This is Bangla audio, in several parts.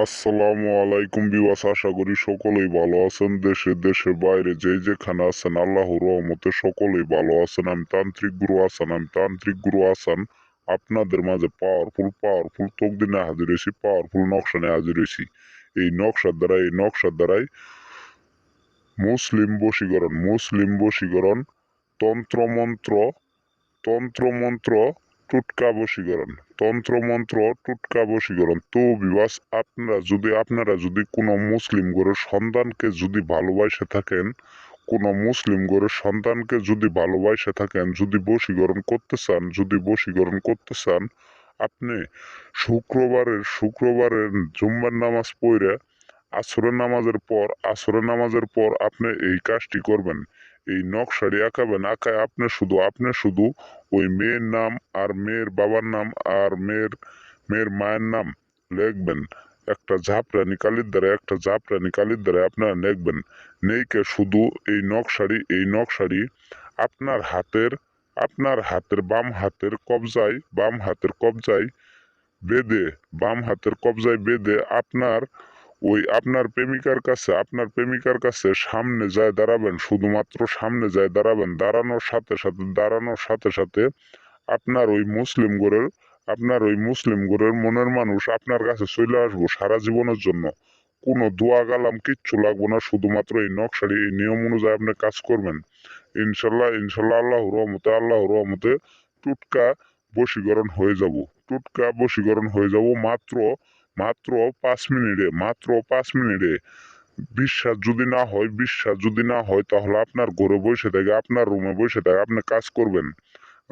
আসসালামু আলাইকুম বিওয়াস, আশা করি সকলেই ভালো আছেন। দেশের বাইরে যে যেখানে আছেন আল্লাহর রহমতে সকলেই ভালো আছেন। আমি তান্ত্রিক গুরু আসান আপনাদের মাঝে পাওয়ারফুল তকদিনে হাজির হয়েছি, পাওয়ারফুল নকশা নিয়ে হাজির হয়েছি। এই নকশার দ্বারাই মুসলিম বশীকরণ, তন্ত্রমন্ত্র তন্ত্রমন্ত্র টুটকা বশীকরণ। তো বিবাস, আপনারা যদি কোনো মুসলিম ঘরের সন্তানকে যদি ভালোবাসে থাকেন, যদি বশীকরণ করতে চান, আপনি শুক্রবারের জুম্মার নামাজ পড়ে আসরের নামাজের পর আপনি এই কাজটি করবেন। এই নকশাটি আঁকাবেন, আঁকায় আপনি শুধু ওই মেয়ের নাম আর মেয়ের বাবার নাম আর মেয়ের মায়ের নাম লিখবেন। একটা জাফরানি কালির দ্বারা আপনারা লিখবেন। নেইকে শুধু এই নকশাটি আপনার হাতের বাম হাতের কবজায় বেঁধে আপনার প্রেমিকার কাছে সামনে যায় দাঁড়াবেন, শুধুমাত্র সামনে যায় দাঁড়াবেন। দাঁড়ানোর সাথে সাথে আপনার ওই মুসলিম ঘরের মনের মানুষ আপনার কাছে চলে আসবো সারা জীবনের জন্য। কোনো দোয়া কালাম কিচ্ছু লাগবো না, শুধুমাত্র এই নকশাটি, এই নিয়ম অনুযায়ী আপনি কাজ করবেন। ইনশাল্লাহ আল্লাহর রহমতে টুটকা বশীকরণ হয়ে যাব মাত্র 5 মিনিটে। বিশ্বাস যদি না হয় তাহলে আপনার ঘরে বসে থেকে, আপনার রুমে বসে থেকে আপনি কাজ করবেন।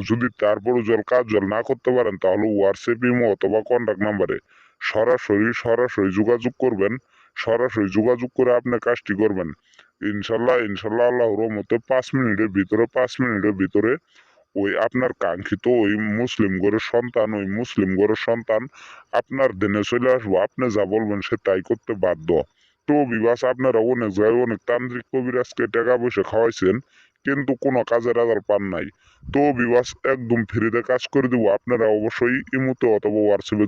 যদি তারপরও কাজ না করতে পারেন তাহলে হোয়াটসঅ্যাপ, ইমো অথবা কন্টাক্ট নাম্বারে সরাসরি যোগাযোগ করে আপনি কাজটি করবেন। ইনশাল্লাহ আল্লাহর রহমতে 5 মিনিটের ভিতরে ওই আপনার কাঙ্ক্ষিত ওই মুসলিম ঘরের সন্তান আপনার দেনে চলে আসবো। আপনি যা বলবেন সে তাই করতে বাধ্য। তো বিবাস, আপনারা অনেক জায়গায় অনেক তান্ত্রিক কবিরাজকে টাকা পয়সা খাওয়াইছেন, কিন্তু কোনো কাজের আধার পান নাই। তো বিবাস, একদম ফ্রিতে কাজ করে দিব। আপনারা অবশ্যই ইমোতে অথবা হোয়াটসঅ্যাপে